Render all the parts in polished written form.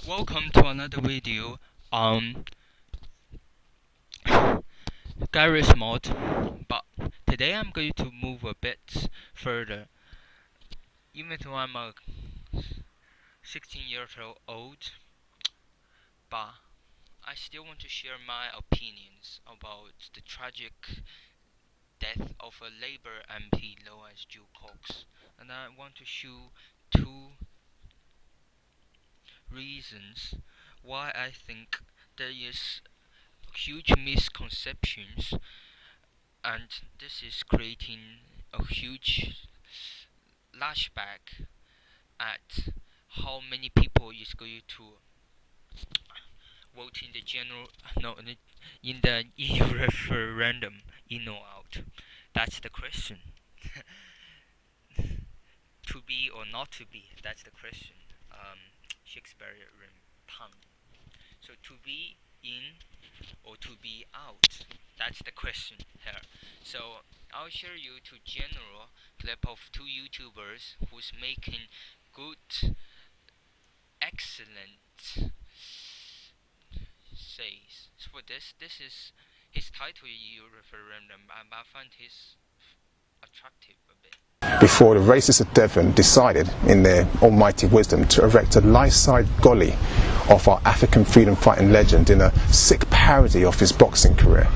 Welcome to another video on Garry's mod, but today I'm going to move a bit further. Even though I'm a 16-year-old, but I still want to share my opinions about the tragic death of a Labour MP known as Jo Cox, and I want to show two reasons why I think there is huge misconceptions, and this is creating a huge lashback at how many people is going to vote in the in the EU referendum, in or out. That's the question. To be or not to be, that's the question. Shakespearean pun. So to be in or to be out, that's the question here. So I'll share you two general clip of two YouTubers who's making good, excellent says. For this is his title EU referendum, and I find his attractive a bit. Before the racists of Devon decided, in their almighty wisdom, to erect a life-size golly of our African freedom fighting legend in a sick parody of his boxing career.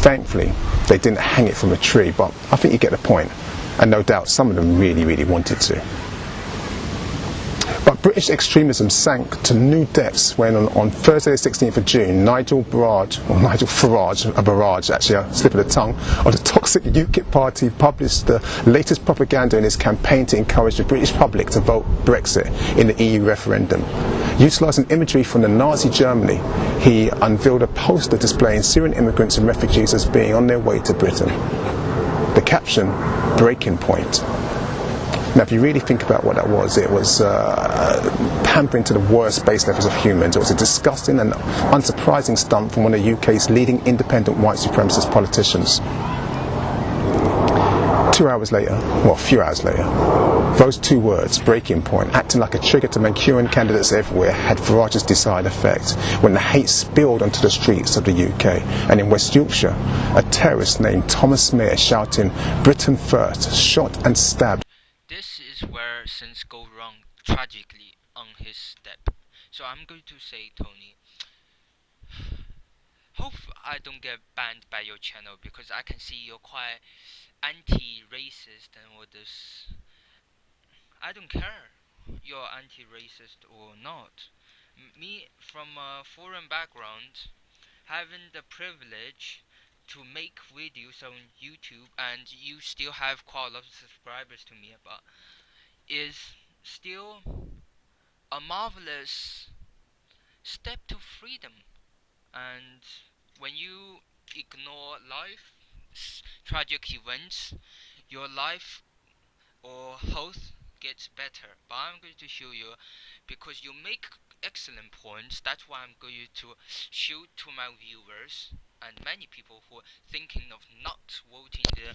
Thankfully, they didn't hang it from a tree, but I think you get the point, and no doubt some of them really wanted to. But British extremism sank to new depths when on Thursday the 16th of June, Nigel Farage, actually a slip of the tongue, of the toxic UKIP party published the latest propaganda in his campaign to encourage the British public to vote Brexit in the EU referendum. Utilising imagery from the Nazi Germany, he unveiled a poster displaying Syrian immigrants and refugees as being on their way to Britain. The caption, "Breaking Point." Now, if you really think about what that was, it was pampering to the worst base levels of humans. It was a disgusting and unsurprising stunt from one of the UK's leading independent white supremacist politicians. 2 hours later, well, a few hours later, those two words, breaking point, acting like a trigger to Mancunian candidates everywhere, had Farage's desired effect when the hate spilled onto the streets of the UK. And in West Yorkshire, a terrorist named Thomas Mayer shouting, "Britain first," shot and stabbed. This is where things go wrong tragically on his step. So I'm going to say, Tony, hope I don't get banned by your channel, because I can see you're quite anti-racist and all this. I don't care you're anti-racist or not. Me, from a foreign background, having the privilege to make videos on YouTube, and you still have quite a lot of subscribers to me, but is still a marvelous step to freedom. And when you ignore life, tragic events, your life or health gets better. But I'm going to show you, because you make excellent points. That's why I'm going to show to my viewers and many people who are thinking of not voting the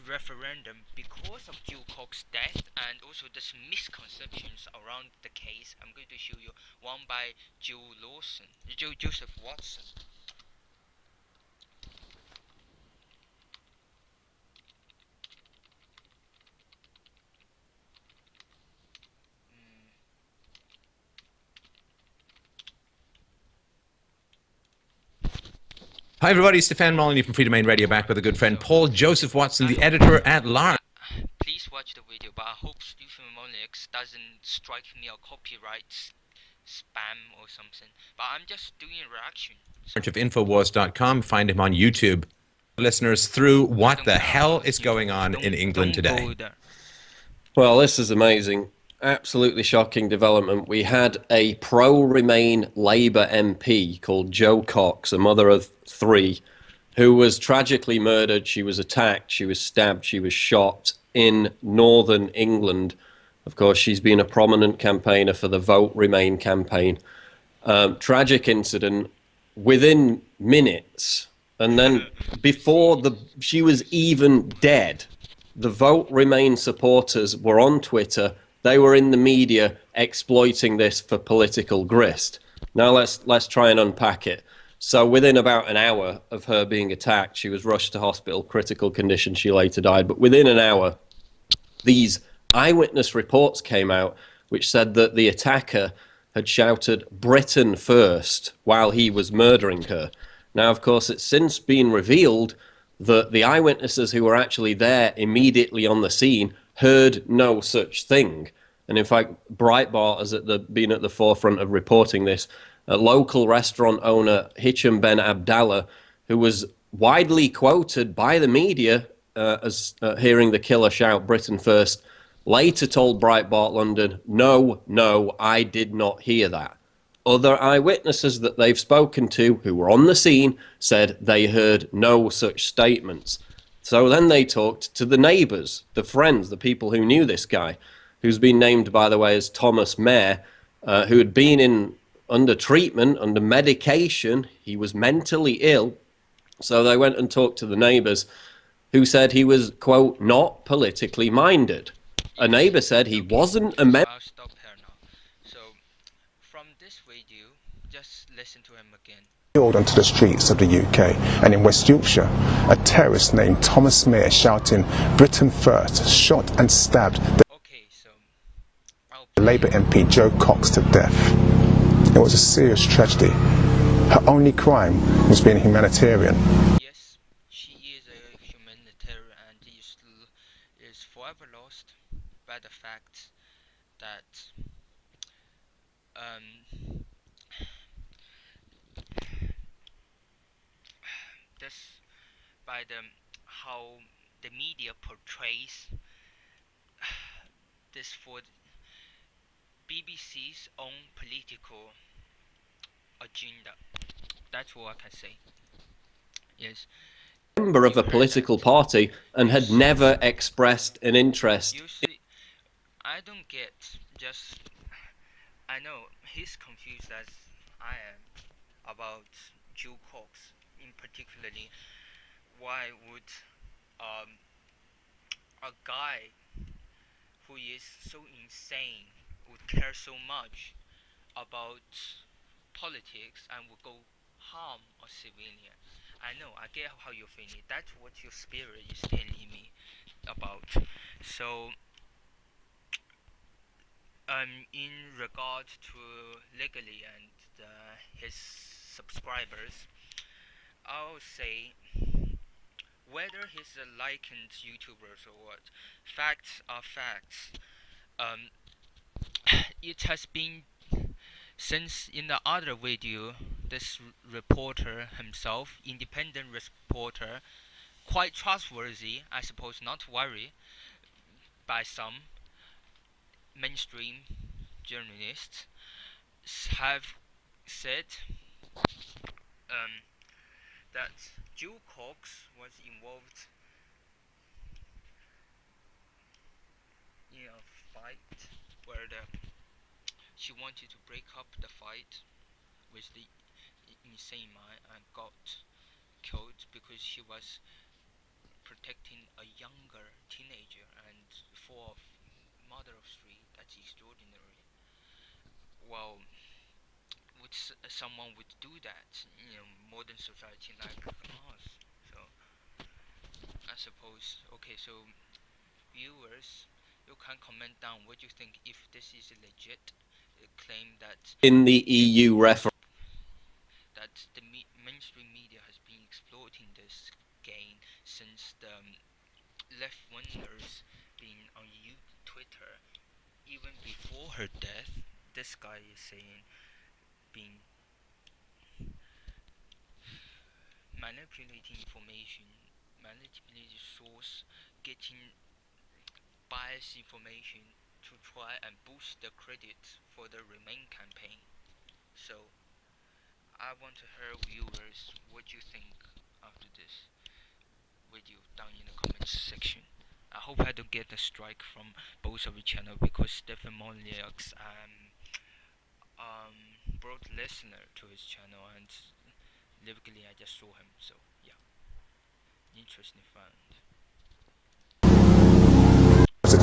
referendum because of Jo Cox's death, and also there's misconceptions around the case. I'm going to show you one by Joseph Watson. Hi everybody, Stefan Molyneux from Freedomain Radio, back with a good friend Paul Joseph Watson, the editor at large. Please watch the video, but I hope Stefan Molyneux doesn't strike me a copyright spam or something. But I'm just doing a reaction. Of Infowars.com, find him on YouTube. Listeners, through what the hell is going on in England today? Well, this is amazing. Absolutely shocking development. We had a pro-Remain Labour MP called Jo Cox, a mother of three, who was tragically murdered. She was attacked, she was stabbed, she was shot in northern England. Of course, she's been a prominent campaigner for the Vote Remain campaign. Tragic incident within minutes. And then before she was even dead, the Vote Remain supporters were on Twitter they were in the media exploiting this for political grist. Now let's try and unpack it. So within about an hour of her being attacked, she was rushed to hospital, critical condition. She later died. But within an hour, these eyewitness reports came out which said that the attacker had shouted "Britain first" while he was murdering her. Now, of course, it's since been revealed that the eyewitnesses who were actually there immediately on the scene heard no such thing. And in fact, Breitbart has been at the forefront of reporting this. A local restaurant owner, Hicham Ben Abdallah, who was widely quoted by the media as hearing the killer shout "Britain first," later told Breitbart London, no, I did not hear that. Other eyewitnesses that they've spoken to who were on the scene said they heard no such statements. So then they talked to the neighbours, the friends, the people who knew this guy, who's been named, by the way, as Thomas Mayer, who had been under treatment, under medication. He was mentally ill. So they went and talked to the neighbours, who said he was, quote, not politically minded. A neighbour said he wasn't a member. I'll stop here now. So, from this video, just listen to him again. Onto the streets of the UK, and in West Yorkshire, a terrorist named Thomas Mayer shouting "Britain first" shot and stabbed the Labour MP Jo Cox to death. It was a serious tragedy. Her only crime was being a humanitarian. Yes, she is a humanitarian and is forever lost by the fact that this by how the media portrays this for BBC's own political agenda. That's all I can say. Yes. Member of a political party and had never expressed an interest. You see, I don't get I know he's confused as I am about Jo Cox in particularly. Why would a guy who is so insane would care so much about politics and would go harm a civilian? I know, I get how you're feeling. That's what your spirit is telling me about. So, in regard to legally and his subscribers, I'll say whether he's a likened YouTubers or what, facts are facts. It has been since in the other video, this reporter himself, independent reporter, quite trustworthy, I suppose, not worried by some mainstream journalists, have said that Jo Cox was involved in a fight where she wanted to break up the fight with the insane man and got killed because she was protecting a younger teenager, and for a mother of three, that's extraordinary. Well, someone would do that in modern society like ours? So I suppose, okay, so viewers, you can comment down what you think if this is a legit claim that in the EU that the mainstream media has been exploiting this gain since the left-wingers being on Twitter even before her death. This guy is saying being manipulating information, manipulating source, getting biased information to try and boost the credit for the Remain campaign. So I want to hear viewers what you think after this video down in the comments section. I hope I don't get a strike from both of the channel because Stefan Molyneux brought listener to his channel and lyrically I just saw him, so yeah, interesting find.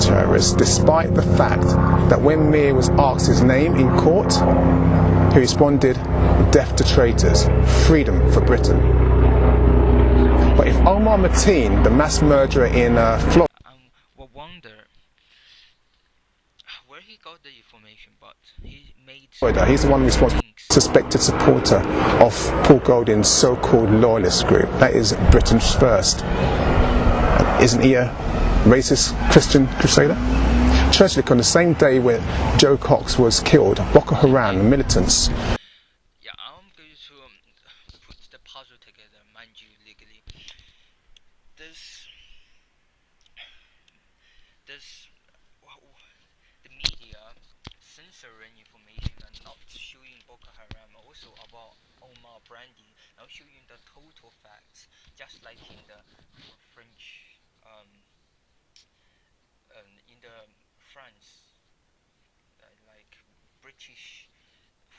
terrorist, despite the fact that when Mir was asked his name in court, he responded, "Death to traitors, freedom for Britain." But if Omar Mateen, the mass murderer in Florida, Will wonder where he got the information, but he made he's the one responsible, suspected supporter of Paul Golding's so-called loyalist group. That is Britain's First. Isn't he a racist Christian crusader? Tragically, on the same day when Jo Cox was killed, Boko Haram militants. Yeah, I'm going to put the puzzle together, mind you, legally. There's the media censoring information and not showing Boko Haram, also about Omar Brandy, not showing the total facts, just like in the French, in the France, like British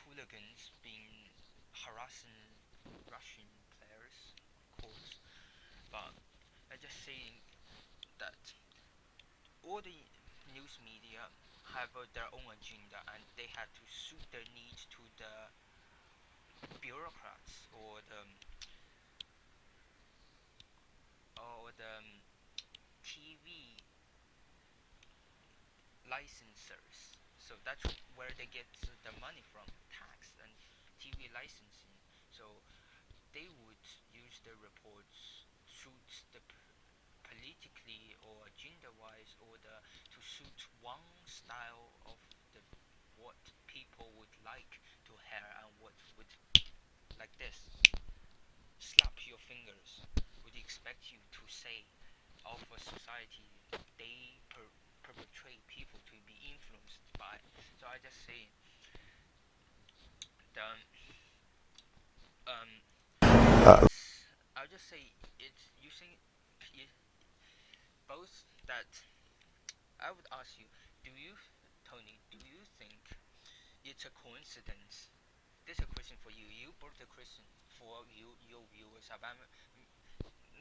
hooligans being harassing Russian players, of course. But I just saying that all the news media have their own agenda, and they have to suit their needs to the bureaucrats or the TV licensors. So that's where they get the money from, tax and TV licensing. So they would use the reports suit the politically or agenda-wise, or to suit one style of the what people would like to hear, and what would, like this, slap your fingers, would expect you to say of a society they perpetrate people to be influenced by. So I just say the I'll just say it's using both that. I would ask you, Tony, do you think it's a coincidence? This is a question for you. You brought the question for your viewers. I'm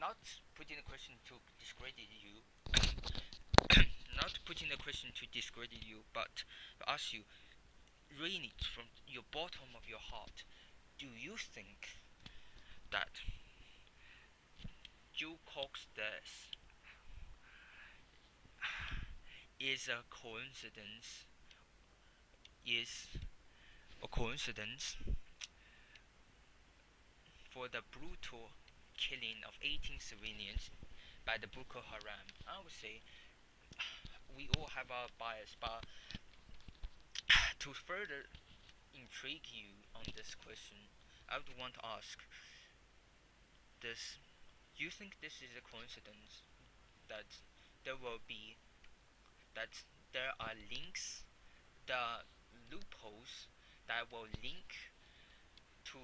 not putting the question to discredit you, not putting the question to discredit you, but to ask you, really from your bottom of your heart, do you think that Jo Cox death is a coincidence? Is a coincidence for the brutal killing of 18 civilians by the Boko Haram? I would say we all have our bias, but to further intrigue you on this question, I would want to ask this: do you think this is a coincidence that there will be that there are links, the loopholes that will link to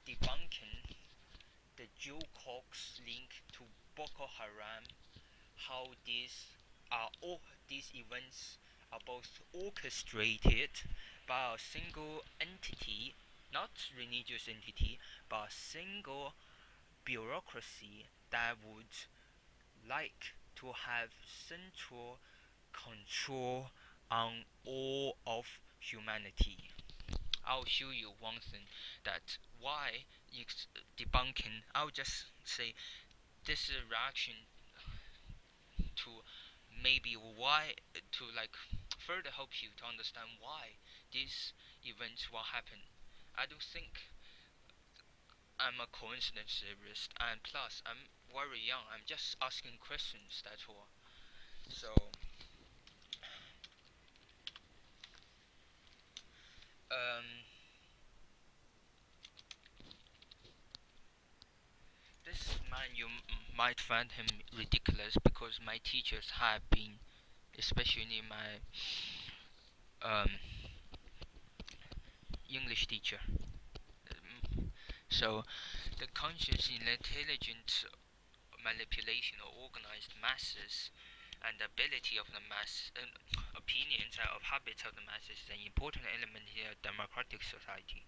debunking the Jo Cox link to Boko Haram, how these events are both orchestrated by a single entity, not religious entity, but a single bureaucracy that would like to have central control on all of humanity. I'll show you one thing that why it's debunking. I'll just say this reaction to maybe why, to like further help you to understand why these events will happen. I don't think I'm a coincidence theorist, and plus I'm very young. I'm just asking questions. That's all. So this man, you might find him ridiculous because my teachers have been, especially my um, English teacher. So the conscious and intelligent manipulation of organized masses and the ability of the mass opinions and of habits of the masses is an important element in a democratic society.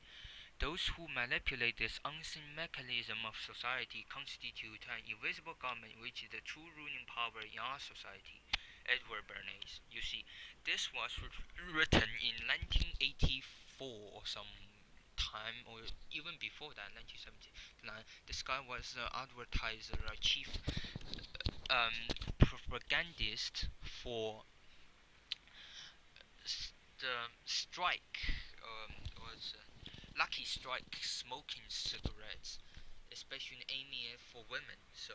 Those who manipulate this unseen mechanism of society constitute an invisible government, which is the true ruling power in our society. Edward Bernays. You see, this was written in 1984 or some time, or even before that, 1979. This guy was an advertiser, a chief propagandist for the strike, was Lucky Strike smoking cigarettes, especially aiming it for women. So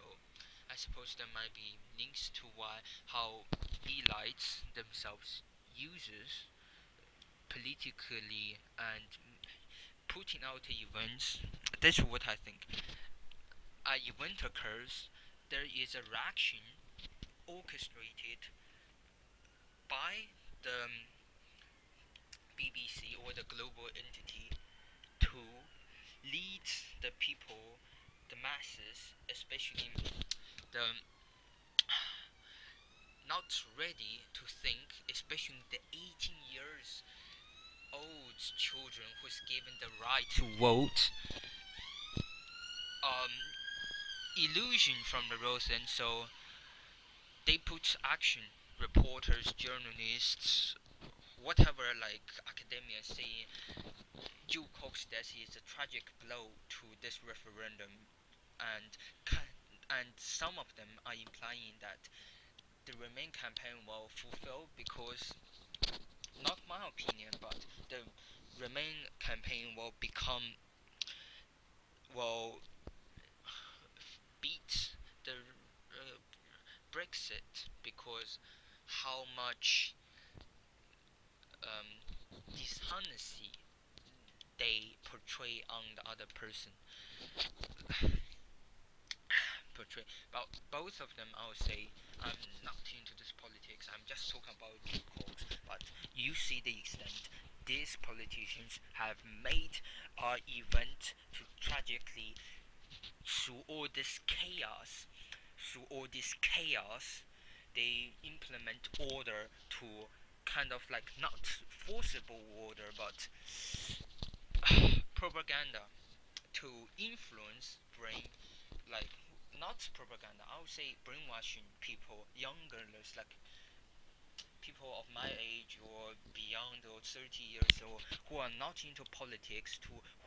I suppose there might be links to how elites themselves uses politically and putting out events. That's what I think. An event occurs, there is a reaction orchestrated by the BBC or the global entity to lead the people, the masses, especially the not ready to think, especially the 18 years old children who's given the right to vote, um, illusion from the rose, and so they put action, reporters, journalists, whatever, like academia saying Jo Cox says is a tragic blow to this referendum, and some of them are implying that the Remain campaign will fulfill, because, not my opinion, but the Remain campaign will beat the Brexit, because how much dishonesty they portray on the other person. But both of them, I would say, I'm not into this politics. I'm just talking about Jo Cox. But you see the extent these politicians have made our event to tragically, through all this chaos, they implement order to kind of like not forcible order, but propaganda to influence brain, like not propaganda, I would say brainwashing people, younger, like people of my age or beyond or 30 years old who are not into politics,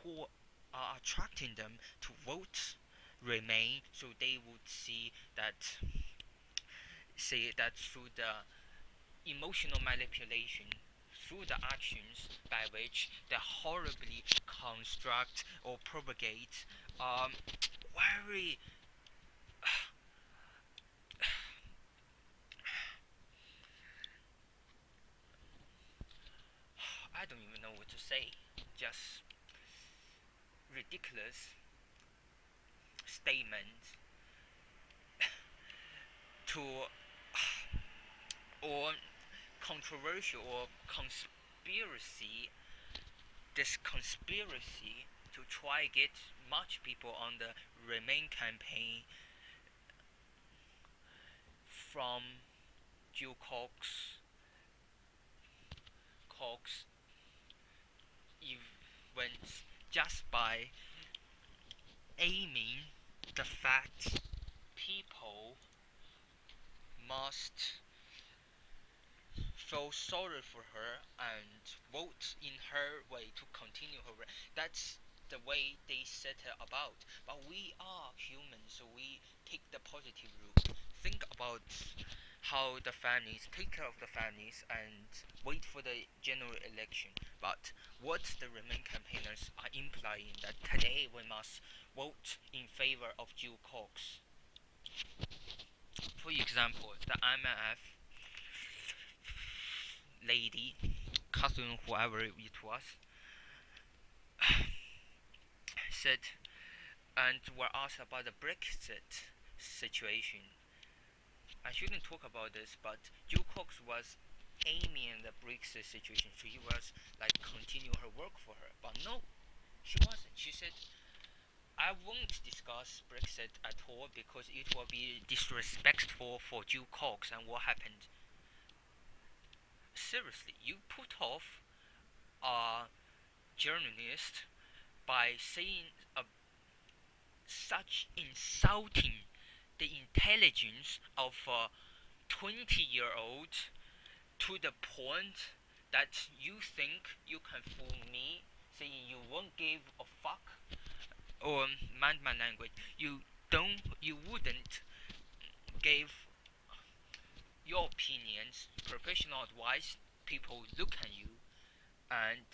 who are attracting them to vote Remain, so they would see that through the emotional manipulation, through the actions by which they horribly construct or propagate very I don't even know what to say, just ridiculous statements to or controversial or conspiracy to try get much people on the Remain campaign from Jo Cox events, just by aiming the fact people must feel sorry for her and vote in her way to continue her. That's the way they set it about. But we are human, so we take the positive route. Think about how the families take care of the families and wait for the general election. But what the Remain campaigners are implying that today we must vote in favor of Jo Cox. For example, the IMF lady, Catherine, whoever it was, said, and were asked about the Brexit situation. I shouldn't talk about this, but Jo Cox was aiming the Brexit situation, so he was like continue her work for her. But no, she wasn't. She said, I won't discuss Brexit at all because it will be disrespectful for Jo Cox. And what happened? Seriously, you put off a journalist by saying such insulting the intelligence of 20-year-old to the point that you think you can fool me, saying you won't give a fuck, or mind my language, you wouldn't give your opinions, professional advice. People look at you and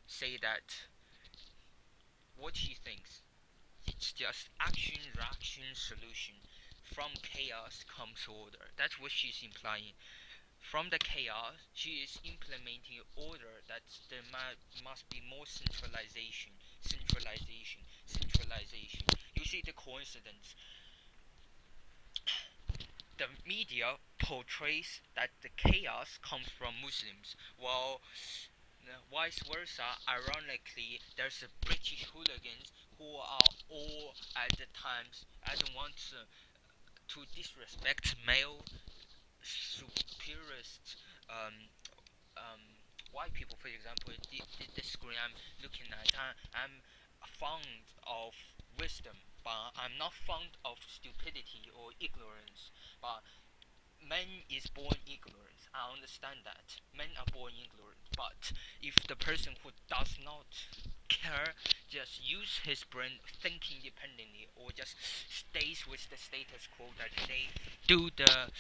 say that what she thinks. It's just action, reaction, solution. From chaos comes order. That's what she's implying. From the chaos, she is implementing order. That there must be more centralization, centralization, centralization. You see the coincidence. The media portrays that the chaos comes from Muslims, while vice versa, ironically, there's a British hooligans who are all at the times. I don't want to disrespect male superiorist um, um, white people, for example. The screen I'm looking at, I'm fond of wisdom, but I'm not fond of stupidity or ignorance. But man is born ignorant. I understand that. Men are born ignorant. But if the person who does not care, just use his brain, think independently, or just stays with the status quo, that they do the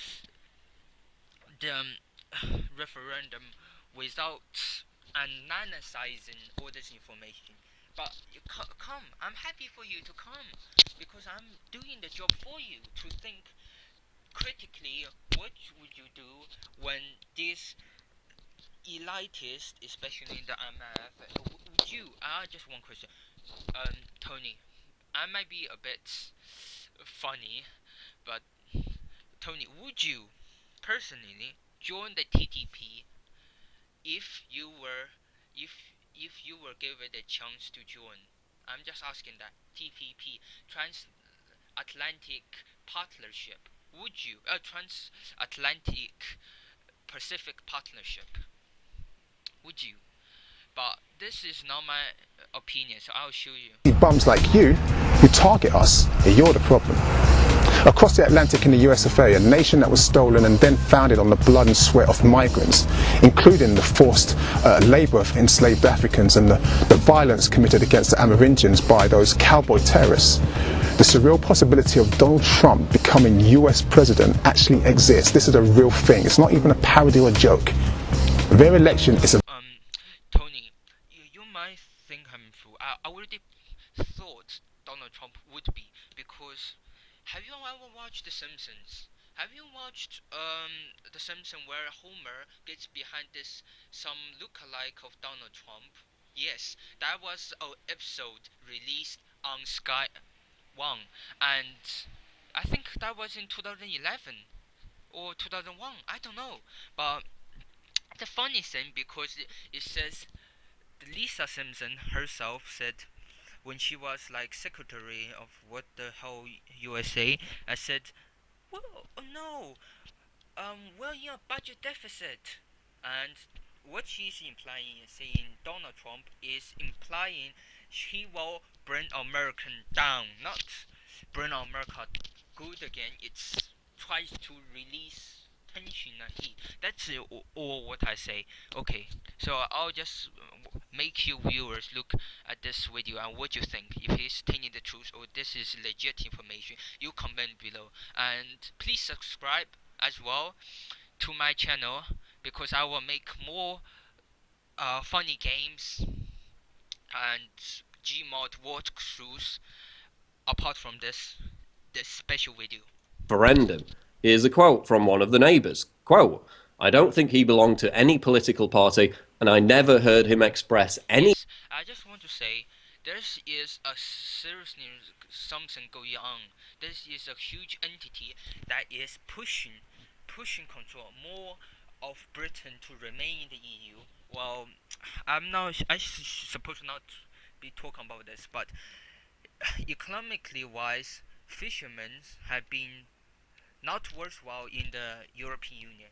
referendum without analyzing all this information. But you come. I'm happy for you to come because I'm doing the job for you to think critically. What would you do when this elitist, especially in the MF, would you? Just one question, Tony. I might be a bit funny, but Tony, would you personally join the TTP if you were if if you were given a chance to join? I'm just asking that. TPP, Transatlantic Partnership. Would you? Transatlantic Pacific Partnership. Would you? But this is not my opinion, so I'll show you. Bums like you who target us, you're the problem. Across the Atlantic in the US of A, a nation that was stolen and then founded on the blood and sweat of migrants, including the forced labour of enslaved Africans and the violence committed against the Amerindians by those cowboy terrorists. The surreal possibility of Donald Trump becoming US president actually exists. This is a real thing. It's not even a parody or a joke. Their election is a... Tony, you might think I'm fool. I already thought Donald Trump would be, because have you ever watched The Simpsons? Have you watched The Simpsons where Homer gets behind this some lookalike of Donald Trump? Yes, that was an episode released on Sky One, and I think that was in 2011 or 2001. I don't know, but the funny thing, because it says Lisa Simpson herself said when she was like secretary of what the hell USA, I said, well, oh no, well, yeah, budget deficit, and what she's implying is saying Donald Trump is implying he will bring American down, not bring America good again. It's tries to release tension and heat. That's all what I say. Okay, so I'll just make you viewers look at this video and what you think. If he's telling the truth or this is legit information, you comment below. And please subscribe as well to my channel, because I will make more funny games and Gmod walkthroughs apart from this special video. Referendum. Here's a quote from one of the neighbours. Quote, I don't think he belonged to any political party, and I never heard him express any... Yes, I just want to say, there is a seriously something going on. This is a huge entity that is pushing control more of Britain to remain in the EU. Well, I suppose not be talking about this, but economically wise, fishermen have been not worthwhile in the European Union.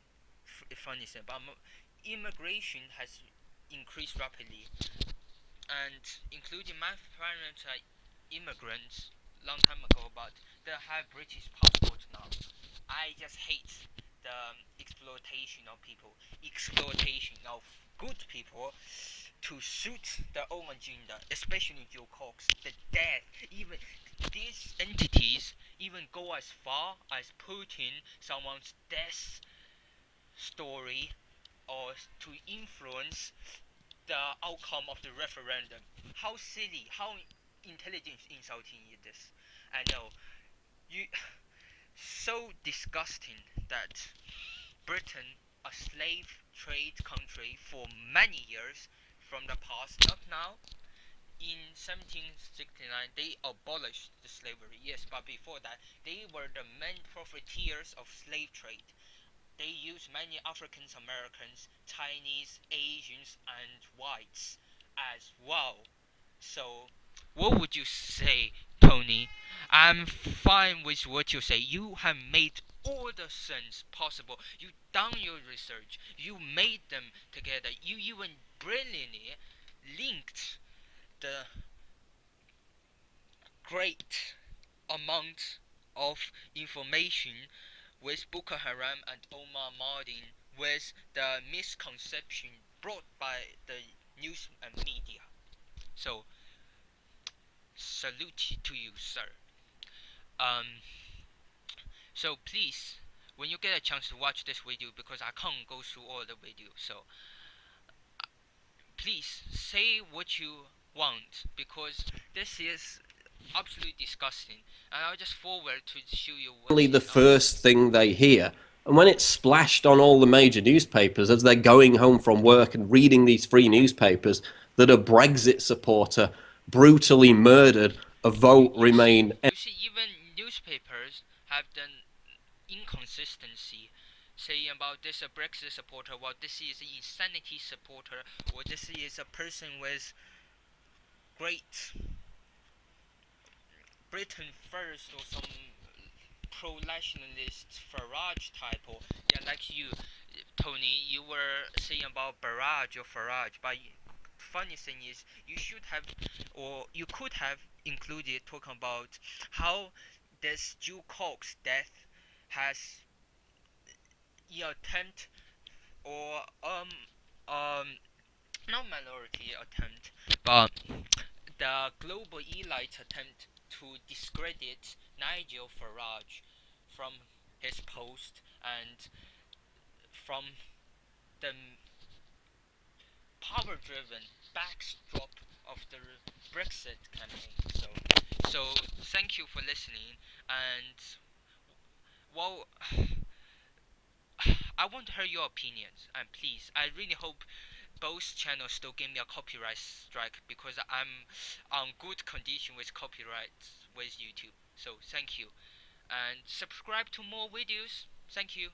Funny thing, but immigration has increased rapidly, and including my parents are immigrants long time ago, but they have British passports now. I just hate the exploitation of people, exploitation of good people to suit their own agenda, especially Jo Cox, the death. Even these entities even go as far as putting someone's death story or to influence the outcome of the referendum. How silly, how intelligence insulting is this? I know. You so disgusting that Britain, a slave trade country for many years from the past, not now. In 1769, they abolished the slavery. Yes, but before that, they were the main profiteers of slave trade. They used many Africans Americans, Chinese, Asians, and whites as well. So, what would you say, Tony? I'm fine with what you say. You have made all the sense possible. You done your research. You made them together. You even brilliantly linked the great amount of information with Boko Haram and Omar Mardin with the misconception brought by the news and media. So, salute to you, sir. Um, so please, when you get a chance to watch this video, because I can't go through all the video, so please say what you want, because this is absolutely disgusting, and I'll just forward to show you what Really the is first thing they hear. And when it's splashed on all the major newspapers as they're going home from work and reading these free newspapers that a Brexit supporter brutally murdered a vote Remain. You see, even newspapers have done inconsistency, saying about this a Brexit supporter, well, this is an insanity supporter, or this is a person with great Britain first, or some pro-nationalist Farage type, or yeah, like you, Tony, you were saying about Barrage or Farage, but funny thing is, you should have, or you could have included talking about how this Jo Cox death has attempt or not minority attempt, but the global elite attempt to discredit Nigel Farage from his post and from the power-driven backdrop of the Brexit campaign. So thank you for listening, and well, I want to hear your opinions, and please, I really hope both channels don't give me a copyright strike, because I'm on good condition with copyright with YouTube. So thank you, and subscribe to more videos. Thank you.